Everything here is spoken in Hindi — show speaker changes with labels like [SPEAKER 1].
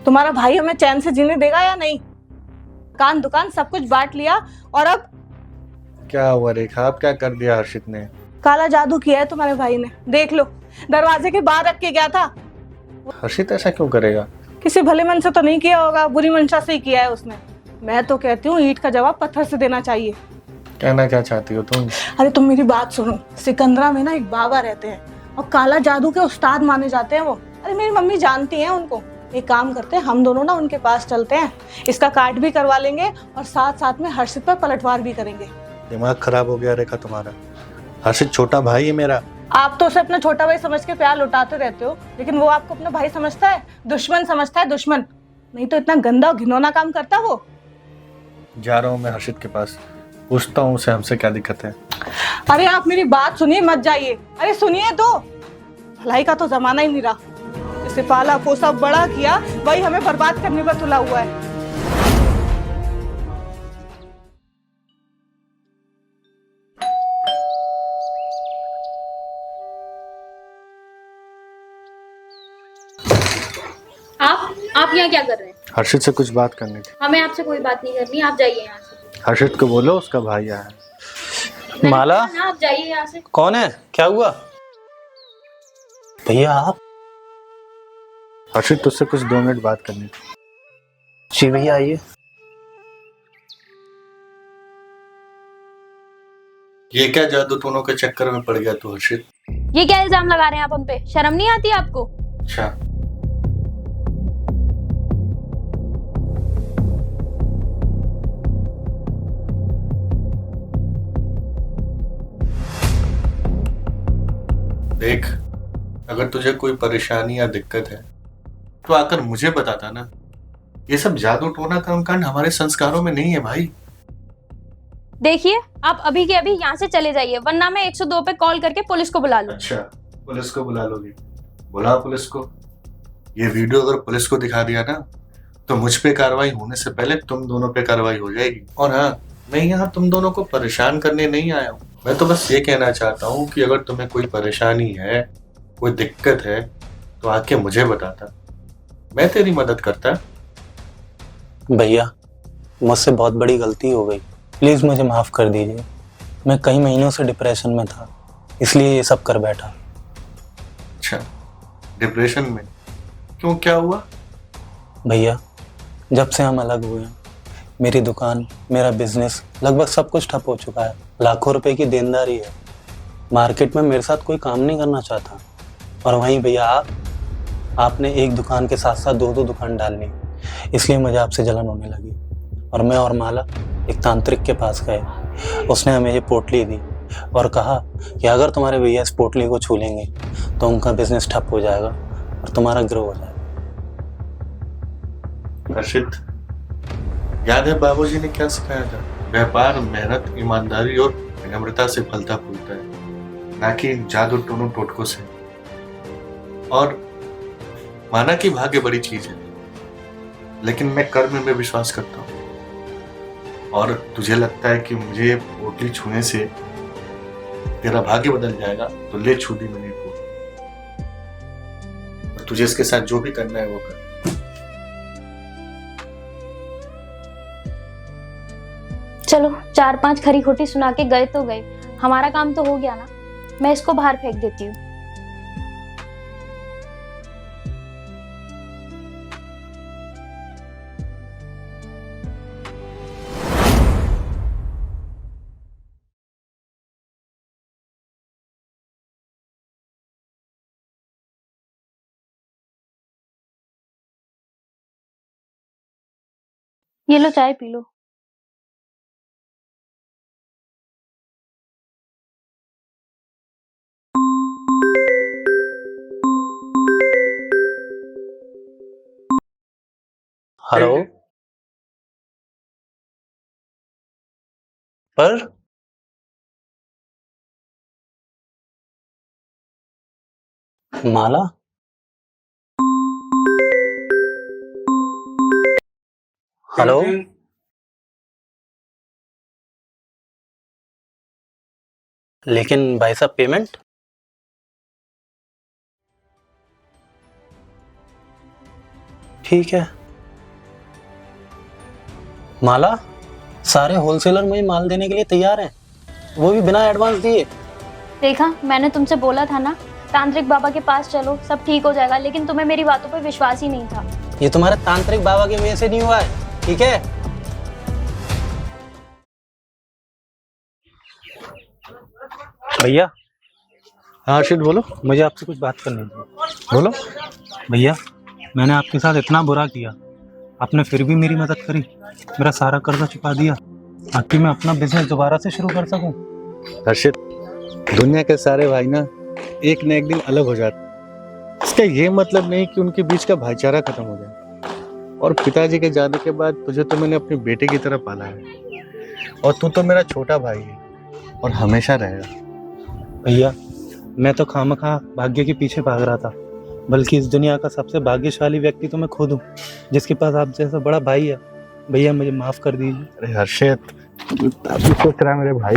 [SPEAKER 1] तुम्हारा भाई हमें चैन से जीने देगा या नहीं? कान दुकान सब कुछ बांट लिया और अब
[SPEAKER 2] क्या हुआ रेखा, अब क्या कर दिया हर्षित ने?
[SPEAKER 1] काला जादू किया है तुम्हारे भाई ने। देख लो, दरवाजे के बाहर रख के गया था।
[SPEAKER 2] हर्षित ऐसा क्यों करेगा?
[SPEAKER 1] किसी भले मन से तो नहीं किया होगा, बुरी मंशा से ही किया है उसने। मैं तो कहती हूँ ईंट का जवाब पत्थर से देना चाहिए।
[SPEAKER 2] कहना क्या चाहती हो तुम?
[SPEAKER 1] अरे तुम मेरी बात सुनो, सिकंदरा में ना एक बाबा रहते हैं और काला जादू के उस्ताद माने जाते हैं वो। अरे मेरी मम्मी जानती है उनको। एक काम करते हैं, हम दोनों ना उनके पास चलते हैं, इसका कार्ड भी करवा लेंगे और साथ साथ में हर्षित पर पलटवार भी करेंगे।
[SPEAKER 2] दिमाग खराब हो गया रेखा तुम्हारा। हर्षित छोटा भाई है मेरा।
[SPEAKER 1] आप तो उसे अपना छोटा भाई समझ के प्यार लुटाते रहते हो, लेकिन वो आपको अपना भाई समझता है? दुश्मन समझता है, दुश्मन। नहीं तो इतना गंदा और घिनौना काम करता वो।
[SPEAKER 2] जा रहा हूँ मैं हर्षित के पास, पूछता हूँ उसे हमसे क्या दिक्कत है।
[SPEAKER 1] अरे आप मेरी बात सुनिए, मत जाइए। अरे सुनिए तो, भलाई का तो जमाना ही नहीं रहा। इसे पाला पोसा बड़ा किया, वही हमें बर्बाद करने पर तुला हुआ है।
[SPEAKER 3] आप यहाँ क्या कर रहे हैं?
[SPEAKER 2] हर्षित से कुछ बात करनी थी।
[SPEAKER 3] हमें आपसे कोई बात नहीं करनी, आप जाइए यहाँ से।
[SPEAKER 2] हर्षित को बोलो उसका भाई आया है।
[SPEAKER 4] माला,
[SPEAKER 3] आप जाइए यहाँ से।
[SPEAKER 4] कौन है? क्या हुआ? भैया आप?
[SPEAKER 2] हर्षित तुझसे कुछ 2 मिनट बात करनी थी।
[SPEAKER 4] जी भैया आइए।
[SPEAKER 2] ये क्या जादू टोनों के चक्कर में पड़ गया तू हर्षित?
[SPEAKER 3] ये क्या इल्जाम लगा रहे हैं आप हम पे? शर्म नहीं आती आपको?
[SPEAKER 2] अच्छा, देख, अगर तुझे कोई परेशानी या दिक्कत है तो आकर मुझे बताता ना। ये सब जादू टोना कर्मकांड हमारे संस्कारों में नहीं है भाई।
[SPEAKER 3] देखिए, आप अभी के अभी यहाँ से चले जाइए, वरना मैं 102 पे कॉल करके पुलिस को बुला लूँ।
[SPEAKER 2] अच्छा, पुलिस को बुला लोगी? बुला पुलिस को। ये वीडियो अगर पुलिस को दिखा दिया ना तो मुझ पे कार्रवाई होने से पहले तुम दोनों पे कार्रवाई हो जाएगी। और हाँ, मैं यहाँ तुम दोनों को परेशान करने नहीं आया हूँ। मैं तो बस ये कहना चाहता हूँ कि अगर तुम्हें कोई परेशानी है, कोई दिक्कत है, तो आके मुझे बताता, मैं तेरी मदद करता।
[SPEAKER 4] भैया, मुझसे बहुत बड़ी गलती हो गई, प्लीज मुझे माफ कर दीजिए। मैं कई महीनों से डिप्रेशन में था, इसलिए ये सब कर बैठा।
[SPEAKER 2] अच्छा, डिप्रेशन में? क्यों, क्या हुआ?
[SPEAKER 4] भैया, जब से हम अलग हुए हैं, मेरी दुकान, मेरा बिजनेस, लगभग सब कुछ ठप हो चुका है। लाखों रुपए की देनदारी है। मार्केट में मेरे साथ कोई काम नहीं करना चाहता। और वहीं भैया आपने एक दुकान के साथ साथ 2-2 दुकान डाल ली, इसलिए मुझे आपसे जलन होने लगी। और मैं और माला एक तांत्रिक के पास गए। उसने हमें ये पोटली दी और कहा कि अगर तुम्हारे भैया इस पोटली को छू लेंगे तो उनका बिजनेस ठप हो जाएगा और तुम्हारा ग्रो हो जाएगा।
[SPEAKER 2] हर्षित, याद है बाबूजी ने क्या सिखाया था? व्यापार मेहनत, ईमानदारी और विनम्रता से फलता फूलता है, ना कि जादू टोनों टोटकों से। और माना कि भाग्य बड़ी चीज है, लेकिन मैं कर्म में विश्वास करता हूँ। और तुझे लगता है कि मुझे ये पोटली छूने से तेरा भाग्य बदल जाएगा, तो ले छू दी मैंने पोटली। और तुझे इसके साथ जो भी करना है वो कर।
[SPEAKER 3] चलो, 4-5 खरी खोटी सुना के गए तो गए, हमारा काम तो हो गया ना। मैं इसको बाहर फेंक देती हूँ। ये लो, चाय पी लो।
[SPEAKER 4] हेलो? पर माला, हेलो? लेकिन भाई साहब, पेमेंट? ठीक है। माला, सारे होलसेलर मुझे माल देने के लिए तैयार हैं, वो भी बिना एडवांस दिए।
[SPEAKER 3] देखा, मैंने तुमसे बोला था ना, तांत्रिक बाबा के पास चलो, सब ठीक हो जाएगा, लेकिन तुम्हें मेरी बातों पर विश्वास ही नहीं था।
[SPEAKER 4] ये तुम्हारे तांत्रिक बाबा की वजह से नहीं हुआ है, ठीक है? भैया।
[SPEAKER 2] हाँ अर्षित बोलो।
[SPEAKER 4] मुझे आपसे कुछ बात करनी थी।
[SPEAKER 2] बोलो।
[SPEAKER 4] भैया, मैंने आपके साथ इतना बुरा किया, आपने फिर भी मेरी मदद करी, मेरा सारा कर्जा चुका दिया, ताकि मैं अपना बिजनेस दोबारा से शुरू कर सकूं।
[SPEAKER 2] अर्षित, दुनिया के सारे भाई ना एक न एक दिन अलग हो जाते हैं। इसका ये मतलब नहीं कि उनके बीच का भाईचारा खत्म हो जाए। और पिताजी के जाने के बाद तुझे तो मैंने अपने बेटे की तरह पाला है, और तू तो मेरा छोटा भाई है और हमेशा रहेगा।
[SPEAKER 4] भैया, मैं तो खामखा भाग्य के पीछे भाग रहा था, बल्कि इस दुनिया का सबसे भाग्यशाली व्यक्ति तो मैं खुद हूँ, जिसके पास आप जैसा बड़ा भाई है। भैया, मुझे माफ कर दीजिए।
[SPEAKER 2] अरे हर्षित, तू सोच रहा है मेरे भाई